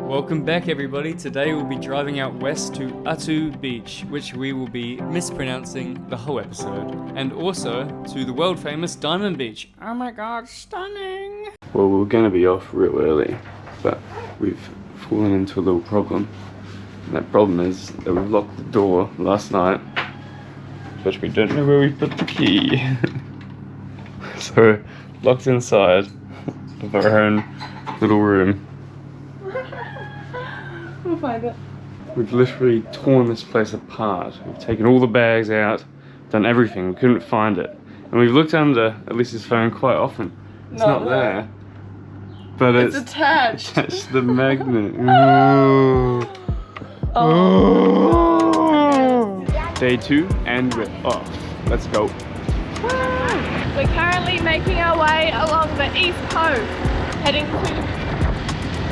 Welcome back everybody. Today we'll be driving out west to Atuh Beach, which we will be mispronouncing the whole episode. And also to the world famous Diamond Beach. Oh my god, stunning! Well, we're gonna be off real early, but we've fallen into a little problem. And that problem is that we locked the door last night, but we don't know where we put the key. So, locked inside of our own little room. We'll find it. We've literally torn this place apart. We've taken all the bags out, done everything. We couldn't find it. And we've looked under Elisa's phone quite often. It's not there. But it's attached. Attached to the magnet. Ooh. Oh. Day 2 and we're off. Let's go. We're currently making our way along the east coast, heading to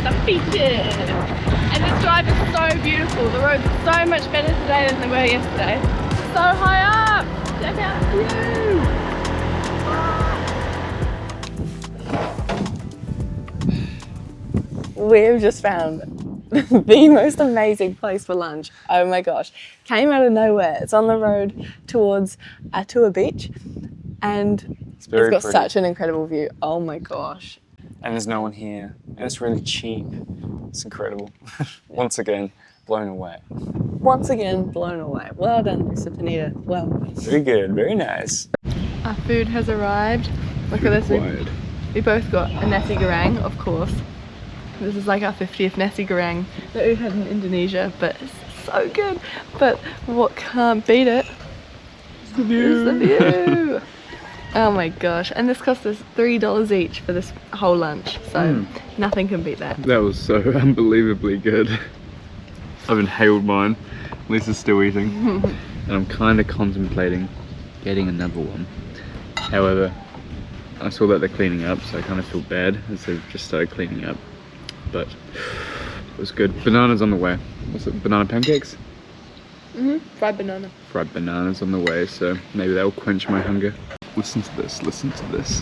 the beaches. And this drive is so beautiful. The roads are so much better today than they were yesterday. So high up! Check out the view! We've just found the most amazing place for lunch. Oh my gosh. Came out of nowhere. It's on the road towards Atuh Beach. And it's got pretty. such an incredible view. Oh my gosh. And there's no one here. And it's really cheap. It's incredible. Once again, blown away. Once again, blown away. Well done, Nusa Penida. Well done. Very good, very nice. Our food has arrived. Look at this. We both got a nasi goreng, of course. This is like our 50th nasi goreng that we had in Indonesia, but it's so good. But what can't beat it It's the view. is the view. Oh my gosh. And this cost us $3 each for this whole lunch. So nothing can beat that. That was so unbelievably good. I've inhaled mine. Lisa's still eating. And I'm kind of contemplating getting another one. However, I saw that they're cleaning up, so I kind of feel bad as they've just started cleaning up. But it was good. Bananas on the way. What's it? Banana pancakes? Fried banana. Fried bananas on the way, so maybe that will quench my hunger. Listen to this, listen to this.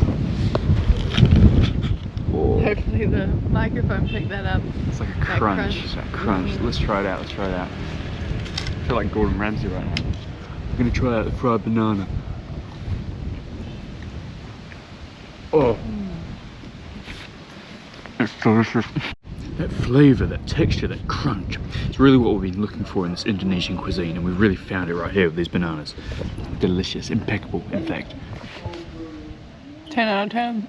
Oh. Hopefully the microphone picked that up. It's like a crunch. That crunch. Let's try it out, let's try it out. I feel like Gordon Ramsay right now. I'm gonna try out the fried banana. Oh. It's delicious. That flavour, that texture, that crunch. It's really what we've been looking for in this Indonesian cuisine, and we've really found it right here with these bananas. Delicious, impeccable, in fact. 10 out of 10.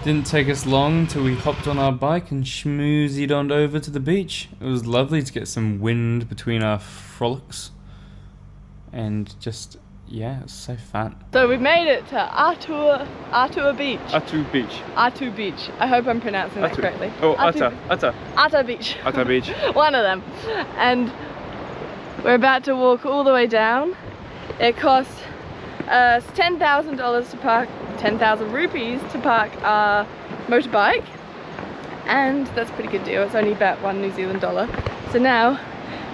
Didn't take us long till we hopped on our bike and schmoozied on over to the beach. It was lovely to get some wind between our frolics. And just, yeah, it was so fun. So we've made it to Atuh Beach. Atuh Beach. Atuh Beach. I hope I'm pronouncing that correctly. Oh, Atuh Beach. Atuh Beach. One of them. And we're about to walk all the way down. It costs us $10,000 to park, 10,000 rupees to park our motorbike. And that's a pretty good deal. It's only about $1 New Zealand dollar. So now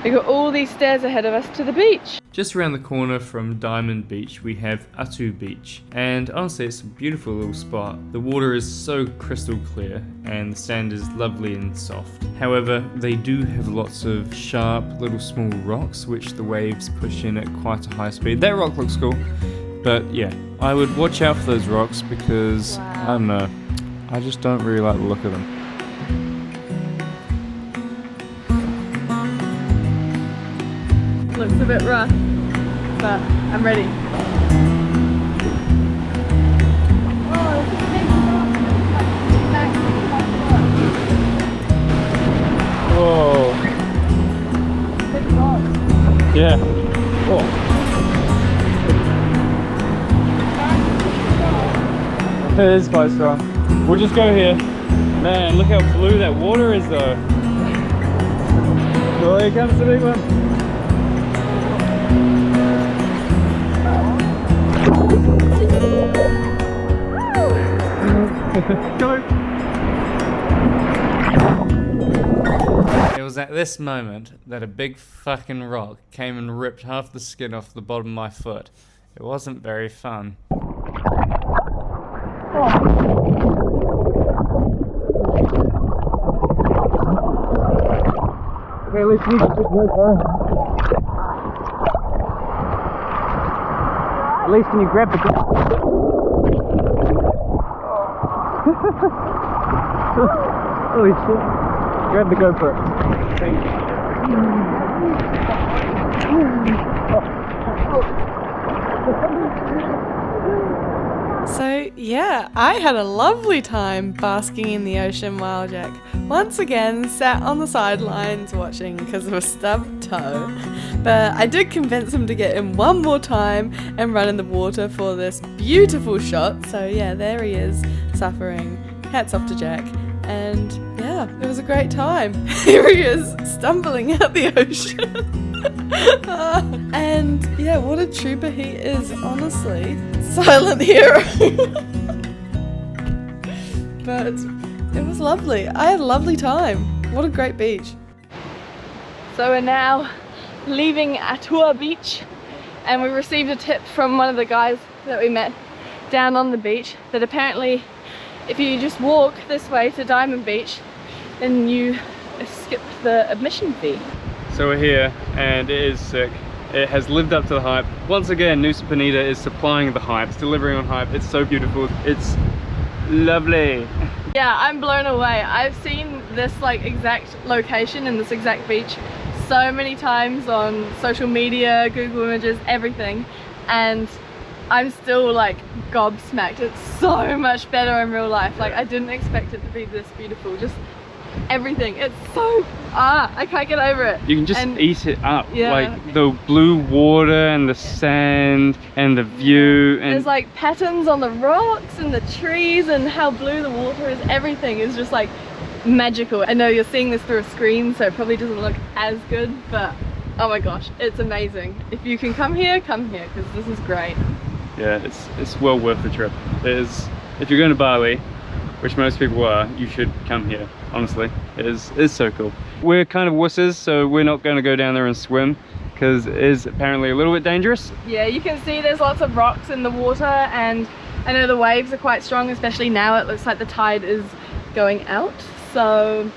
we've got all these stairs ahead of us to the beach. Just around the corner from Diamond Beach we have Atuh Beach, and honestly it's a beautiful little spot. The water is so crystal clear and the sand is lovely and soft. However, they do have lots of sharp little small rocks which the waves push in at quite a high speed. That rock looks cool, but yeah, I would watch out for those rocks because, I don't know, I just don't really like the look of them. Looks a bit rough, but I'm ready. Whoa. Yeah. Oh. It is quite strong. We'll just go here. Man, look how blue that water is though. Oh, here comes the big one. Go! It was at this moment that a big fucking rock came and ripped half the skin off the bottom of my foot. It wasn't very fun. Okay, let's need to pick At least can you grab the Holy shit. Grab the GoPro. So yeah, I had a lovely time basking in the ocean while Jack once again sat on the sidelines watching because of a stubbed toe. But I did convince him to get in one more time and run in the water for this beautiful shot. So yeah, there he is, suffering. Hats off to Jack. And yeah, it was a great time. Here he is, stumbling out the ocean. And yeah, what a trooper he is, honestly. Silent hero. But it was lovely. I had a lovely time. What a great beach. So we're now leaving Atuh Beach, and we received a tip from one of the guys that we met down on the beach that apparently if you just walk this way to Diamond Beach, then you skip the admission fee. So we're here and it is sick. It has lived up to the hype. Once again, Nusa Penida is supplying the hype. It's delivering on hype. It's so beautiful. It's lovely. Yeah, I'm blown away. I've seen this like exact location and this exact beach so many times on social media, Google Images, everything, and I'm still like gobsmacked. It's so much better in real life. Like, I didn't expect it to be this beautiful. Just everything. It's so I can't get over it. You can just eat it up. Yeah. Like the blue water and the sand and the view, and there's like patterns on the rocks and the trees and how blue the water is. Everything is just like magical. I know you're seeing this through a screen, so it probably doesn't look as good, but oh my gosh, it's amazing. If you can come here because this is great. yeah, it's well worth the trip. It is. If you're going to Bali, which most people are, you should come here. Honestly, it's so cool. We're kind of wusses, so we're not going to go down there and swim because it is apparently a little bit dangerous. Yeah, you can see there's lots of rocks in the water, and I know the waves are quite strong, especially now. It looks like the tide is going out, so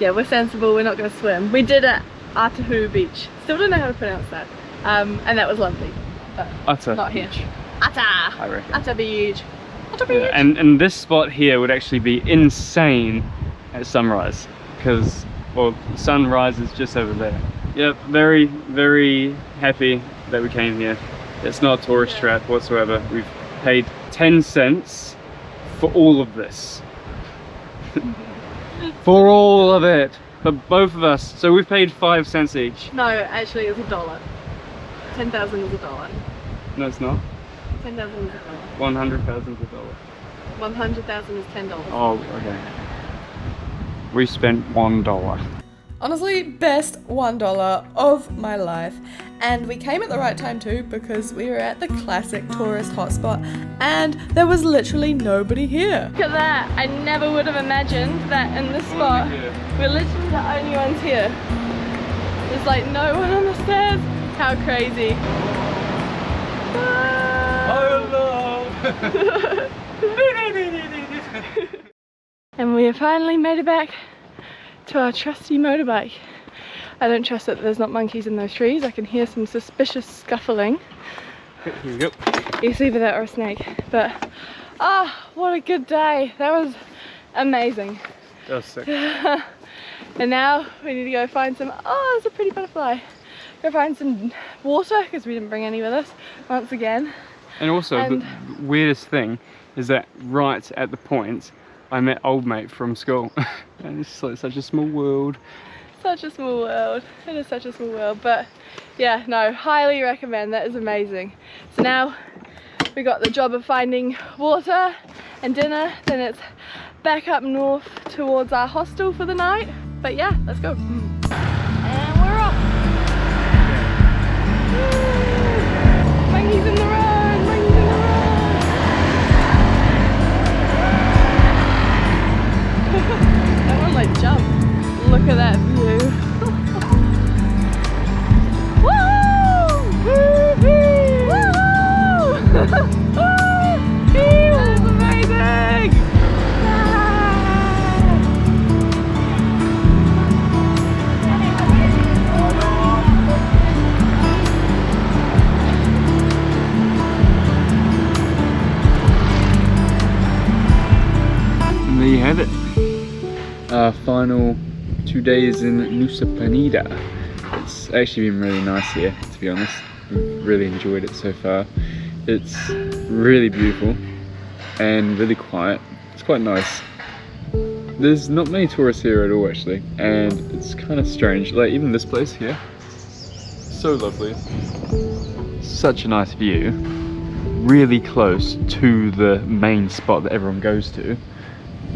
yeah, we're sensible. We're not going to swim. We did at Atuh Beach. Still don't know how to pronounce that, and that was lovely. But Atuh not here. Beach. Atuh. I reckon. Atuh Beach. Atuh Beach. Yeah, and this spot here would actually be insane at sunrise because, well, sunrise is just over there. Yep, very, very happy that we came here. It's not a tourist trap whatsoever. We've paid 10 cents for all of this. For all of it. For both of us. So we've paid 5 cents each. No, actually it's $1. 10,000 is $1. No, it's not. 10,000 is $1. 100,000 is $1. 100,000 is $10. Oh, okay. We spent $1. Honestly, best $1 of my life. And we came at the right time too, because we were at the classic tourist hotspot and there was literally nobody here. Look at that. I never would have imagined that in this spot we're literally the only ones here. There's like no one on the stairs. How crazy. And we have finally made it back to our trusty motorbike. I don't trust that there's not monkeys in those trees. I can hear some suspicious scuffling. Here we go. It's either that or a snake. But what a good day. That was amazing. That was sick. And now we need to go find some, there's a pretty butterfly. Go find some water because we didn't bring any with us once again. And also the weirdest thing is that right at the point I met old mate from school. And it's like such a small world. Such a small world. It is such a small world, but yeah, no, highly recommend. That is amazing. So now we got the job of finding water and dinner, then it's back up north towards our hostel for the night. But yeah, let's go. And we're off. Woo! Monkeys in the road, monkeys in the road. That one like jumped. Look at that view. Woo! Woo-hoo! Woo! That is amazing! our final 2 days in Nusa Penida. It's actually been really nice here, to be honest. We've really enjoyed it so far. It's really beautiful and really quiet. It's quite nice. There's not many tourists here at all actually, and it's kind of strange. Like even this place here, so lovely. Such a nice view. Really close to the main spot that everyone goes to.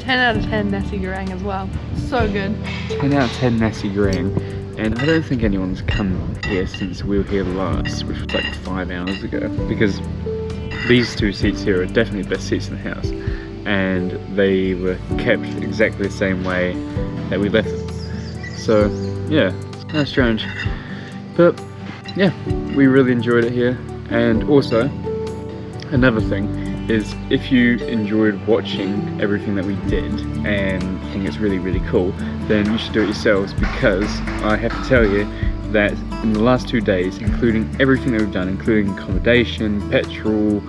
10 out of 10 nasi goreng as well. So good. 10 out of 10 nasi goreng. And I don't think anyone's come here since we were here last, which was like 5 hours ago. Because these 2 seats here are definitely the best seats in the house. And they were kept exactly the same way that we left them. So yeah, it's kind of strange. But yeah, we really enjoyed it here. And also, another thing is if you enjoyed watching everything that we did and think it's really, really cool, then you should do it yourselves, because I have to tell you that in the last 2 days, including everything that we've done, including accommodation, petrol,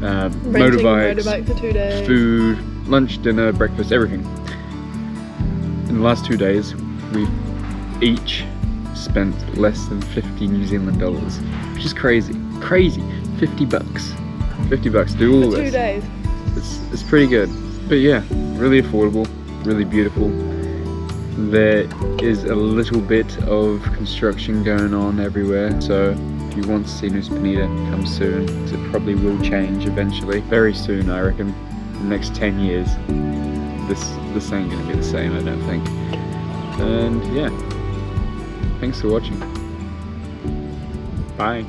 motorbike for 2 days, food, lunch, dinner, breakfast, everything. In the last 2 days, we've each spent less than 50 New Zealand dollars, which is crazy. Crazy. 50 bucks. 50 bucks to do all for this. 2 days. It's pretty good. But yeah, really affordable, really beautiful. There is a little bit of construction going on everywhere, so if you want to see Nusa Penida, come soon, because it probably will change eventually. Very soon, I reckon. The next 10 years, this ain't gonna be the same, I don't think. And yeah, thanks for watching. Bye.